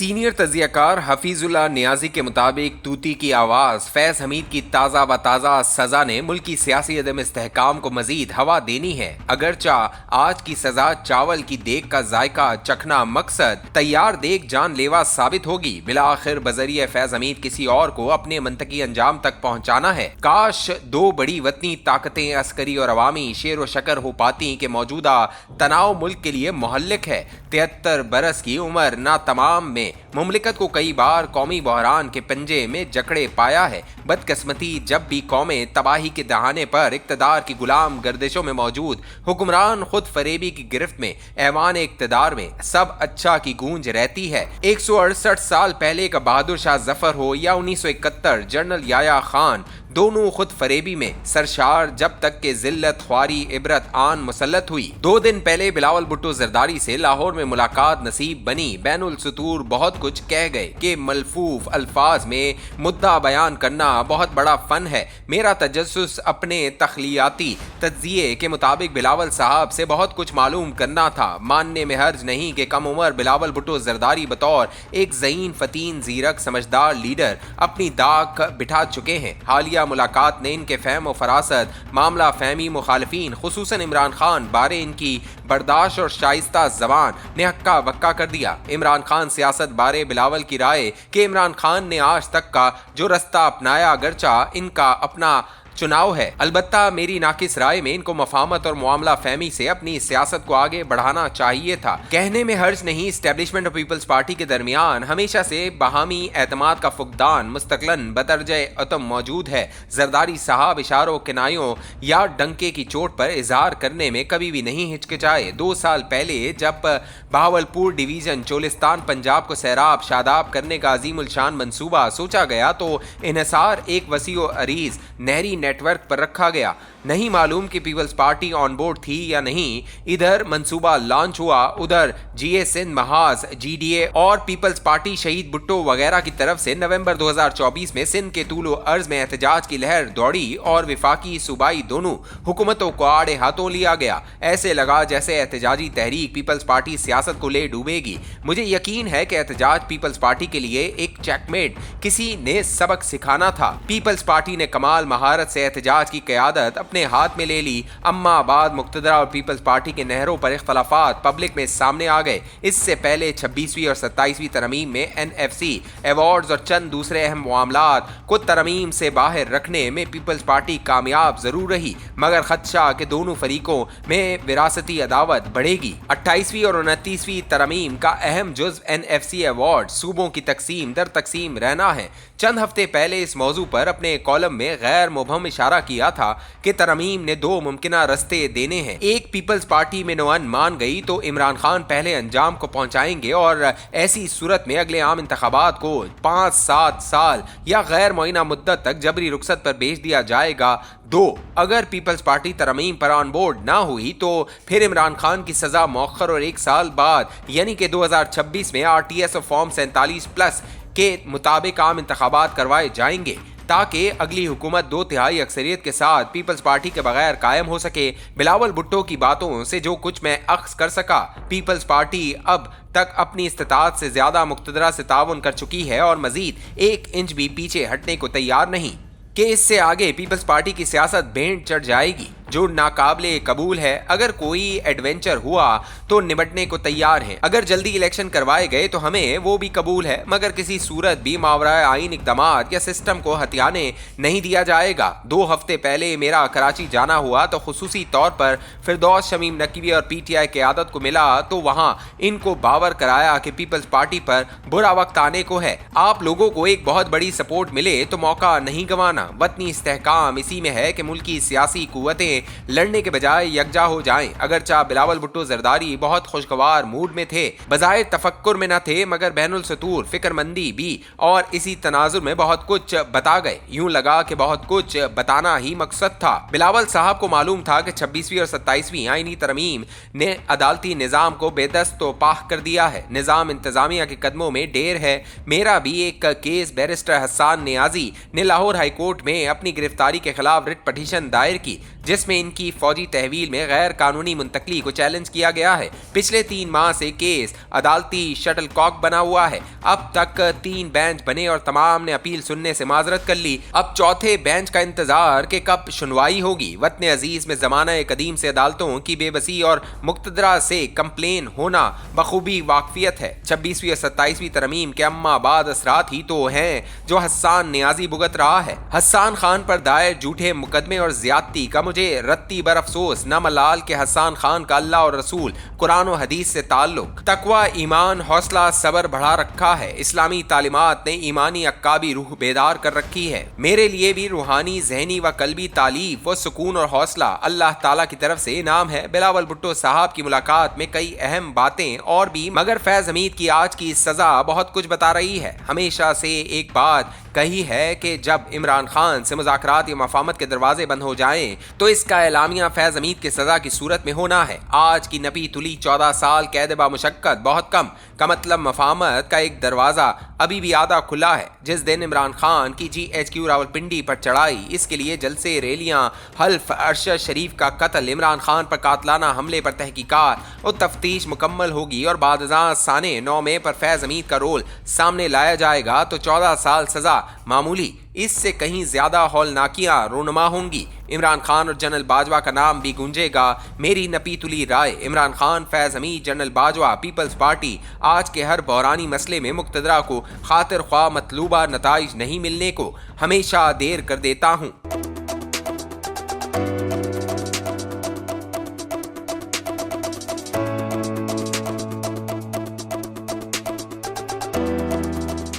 Senior तजियाकार Hafeez Ullah Niazi के मुताबिक तूती की आवाज़ फैज़ हमीद की ताज़ा व ताज़ा सज़ा ने मुल्की सियासी अदम इस्तेहकाम को मजीद हवा देनी है। अगरचा आज की सज़ा चावल की देग का जायका चखना मकसद, तैयार देग जानलेवा साबित होगी। बिलाखिर बजरिए फैज़ हमीद किसी और को अपने मंतकी अंजाम तक पहुँचाना है। काश दो बड़ी वतनी ताकतें अस्करी और अवामी शेर व शकर हो पाती कि मौजूदा तनाव मुल्क के लिए मुहल्लिक है। 73 बरस की उम्र ना तमाम में मुमलिकत को कई बार कौमी बहरान के पंजे में जकड़े पाया है। बदकिस्मती जब भी कौमें तबाही के दहाने पर इक्तदार की गुलाम गर्दिशों में मौजूद हुक्मरान खुद फरेबी की गिरफ्त में ऐवान इक्तदार में सब अच्छा की गूंज रहती है। 168 साल पहले का बहादुर शाह जफर हो या 1971 जनरल याया खान, दोनों खुद फरेबी में सरशार जब तक के जिल्लत ख्वारी इबरत आन मुसल्लत हुई। 2 दिन पहले बिलावल भुट्टो जरदारी से लाहौर में मुलाकात नसीब बनी। बैनुल सुतूर बहुत कुछ कह गए कि मलफूफ अल्फाज में मुद्दा बयान करना बहुत बड़ा फन है। मेरा तजस्सुस अपने तख्लियाती तज्जिए के मुताबिक बिलावल साहब से बहुत कुछ मालूम करना था। मानने में हर्ज नहीं कि कम उम्र बिलावल भुट्टो जरदारी बतौर एक ज़हीन फतीन जीरक समझदार लीडर अपनी दाग बिठा चुके हैं। हालिया मुलाकात ने इनके फहम और फरासत, मामला फहमी मुखालिफिन खुसूसन इमरान खान बारे इनकी बर्दाश्त और शाइस्ता जबान ने हक्का बक्का कर दिया। इमरान खान सियासत बारे बिलावल की राय कि इमरान खान ने आज तक का जो रास्ता अपनाया अगरचा इनका अपना चुनाव है, अलबत्ता मेरी नाकिस राय में इनको मफाहमत और मामला फहमी से अपनी सियासत को आगे बढ़ाना चाहिए था। कहने में हर्ज नहीं, इस्टेब्लिशमेंट और पीपल्स पार्टी के दरमियान हमेशा से बाहमी एतमाद का फुकदान मुस्तकलन बदरजे अतम मौजूद है। जरदारी साहब इशारों किनायों या डंके की चोट पर इजहार करने में कभी भी नहीं हिचकिचाए। 2 साल पहले जब बहावलपुर डिवीजन चोलिस्तान पंजाब को सैराब शादाब करने का अजीमुल शान मंसूबा सोचा गया तो इन्हिसार एक वसीओ अरीज नहरी नेटवर्क पर रखा गया। नहीं मालूम कि पीपल्स पार्टी ऑन बोर्ड थी या नहीं। इधर मंसूबा लॉन्च हुआ, उधर जीए सिंध महाज, जीडीए और पीपल्स पार्टी शहीद भुट्टो वगैरह की तरफ से नवंबर 2024 में सिंध के तूलो अर्ज में एहतजाज की लहर दौड़ी और विफाकी सूबाई दोनों हुकूमतों को आड़े हाथों लिया गया। ऐसे लगा जैसे एहतजाजी तहरीक पीपल्स पार्टी सियासत को ले डूबेगी। मुझे यकीन है कि एहतजाज पीपल्स पार्टी के लिए एक चेकमेट, किसी ने सबक सिखाना था। पीपल्स पार्टी ने कमाल महारत से एहतजाज की क़यादत अपने हाथ में ले ली। अम्मा बाद मुक्तदरा और पीपल्स पार्टी के नहरों पर इख्तलाफात पब्लिक में सामने आ गए। इससे पहले 26वीं और 27वीं तरमीम में एनएफसी अवार्ड्स और चंद दूसरे अहम मामलात को तरमीम से बाहर रखने में पीपल्स पार्टी कामयाब जरूर रही, मगर खदशा कि दोनों फरीकों में विरासती अदावत बढ़ेगी। 28वीं और 29वीं तरमीम का अहम जुज़ एनएफसी अवार्ड सूबों की तकसीम दर तकसीम रहना है। चंद हफ्ते पहले इस मौजू पर अपने कॉलम में गैर मुबहम इशारा किया था कि तरमीम ने 2 मुमकिना रस्ते देने हैं। एक, पीपल्स पार्टी में नौअन मान गई तो इमरान खान पहले अंजाम को पहुंचाएंगे और ऐसी सूरत में अगले आम इंतखाबात को 5-7 साल या गैर मुअय्यना मुद्दत तक जबरी रुखसत पर भेज दिया जाएगा। 2, अगर पीपल्स पार्टी तरमीम पर ऑन बोर्ड ना हुई तो फिर इमरान खान की सजा मौखर और 1 साल बाद यानी कि 2026 में आरटीएस और फॉर्म 47+ के मुताबिक आम इंतखाबात करवाए जाएंगे ताकि अगली हुकूमत 2/3 अक्सरियत के साथ पीपल्स पार्टी के बगैर कायम हो सके। बिलावल भुट्टो की बातों से जो कुछ मैं अख्ज़ कर सका, पीपल्स पार्टी अब तक अपनी इस्तिताअत से ज्यादा मुक्तदरा से ताउन कर चुकी है और मजीद 1 इंच भी पीछे हटने को तैयार नहीं कि इससे आगे पीपल्स पार्टी की सियासत भेंट चढ़ जाएगी जो नाकाबिले कबूल है। अगर कोई एडवेंचर हुआ तो निपटने को तैयार है। अगर जल्दी इलेक्शन करवाए गए तो हमें वो भी कबूल है, मगर किसी सूरत भी मावरा आइन इक़दामात या सिस्टम को हथियाने नहीं दिया जाएगा। 2 हफ्ते पहले मेरा कराची जाना हुआ तो खुसूसी तौर पर फिरदौस शमीम नकीवी और पीटीआई क़यादत को मिला तो वहाँ इनको बावर कराया कि पीपल्स पार्टी पर बुरा वक्त आने को है। आप लोगों को एक बहुत बड़ी सपोर्ट मिले तो मौका नहीं गंवाना। वतनी इस्तेहकाम इसी में है कि मुल्की सियासी कुव्वतें लड़ने के बजाय यकजा हो जाएं। अगरचा बिलावल भुट्टो जरदारी बहुत खुशगवार मूड में थे, बजाय तफक्कुर में न थे, मगर बैनुल सतूर फिक्रमंदी भी और इसी तनाजुर में बहुत कुछ बता गए। यूं लगा कि बहुत कुछ बताना ही मकसद था। बिलावल साहब को मालूम था कि 26वीं और 27वीं आईनी तरमीम ने अदालती निज़ाम को बेदस्त व पाह कर दिया है। निज़ाम इंतजामिया के कदमों में ढेर है। मेरा भी एक केस बैरिस्टर हसन नियाजी ने लाहौर हाई कोर्ट में अपनी गिरफ्तारी के खिलाफ रिट पटिशन दायर की, जिसमें میں ان کی فوجی تحویل میں غیر قانونی منتقلی کو چیلنج کیا گیا ہے۔ پچھلے 3 ماہ سے کیس عدالتی شٹل کاک بنا ہوا ہے۔ اب تک 3 بینچ بنے اور تمام نے اپیل سننے سے معذرت کر لی۔ اب چوتھے بینچ کا انتظار کہ کب سنوائی ہوگی۔ وطن عزیز میں زمانہ قدیم سے عدالتوں کی بے بسی اور مقتدرہ سے کمپلین ہونا بخوبی واقفیت ہے۔ 26ویں اور 27ویں ترمیم کے اما بعد اثرات ہی تو ہیں جو حسان نیازی بھگت رہا ہے۔ حسان خان پر دائر جھوٹے مقدمے اور زیادتی کا مجھے رتی بر افسوس نہ ملال کہ حسان خان کا اللہ اور رسول قرآن و حدیث سے تعلق، تقوی، ایمان، حوصلہ، صبر بڑھا رکھا ہے۔ اسلامی تعلیمات نے ایمانی عقابی روح بیدار کر رکھی ہے۔ میرے لیے بھی روحانی، ذہنی و قلبی تعلیف و سکون اور حوصلہ اللہ تعالیٰ کی طرف سے انعام ہے۔ بلاول بھٹو صاحب کی ملاقات میں کئی اہم باتیں اور بھی، مگر فیض حمید کی آج کی سزا بہت کچھ بتا رہی ہے۔ ہمیشہ سے ایک بات کہی ہے کہ جب عمران خان سے مذاکرات یا مفاہمت کے دروازے بند ہو جائیں تو اس کا اعلامیہ فیض حمید کی سزا کی صورت میں ہونا ہے۔ آج کی نپی تلی 14 سال قید با مشقت بہت کم کا مطلب مفاہمت کا ایک دروازہ ابھی بھی آدھا کھلا ہے۔ جس دن عمران خان کی GHQ راولپنڈی پر چڑھائی، اس کے لیے جلسے، ریلیاں، حلف ارشد شریف کا قتل، عمران خان پر قاتلانہ حملے پر تحقیقات اور تفتیش مکمل ہوگی اور بعد ازاں سانے 9 مئی پر فیض حمید کا رول سامنے لایا جائے گا تو 14 سال سزا معمولی اس سے کہیں زیادہ ہولناکیاں رونما ہوں گی۔ عمران خان اور جنرل باجوہ کا نام بھی گونجے گا۔ میری نپی تلی رائے، عمران خان، فیض حمید، جنرل باجوہ، پیپلز پارٹی آج کے ہر بحرانی مسئلے میں مقتدرہ کو خاطر خواہ مطلوبہ نتائج نہیں ملنے کو ہمیشہ دیر کر دیتا ہوں۔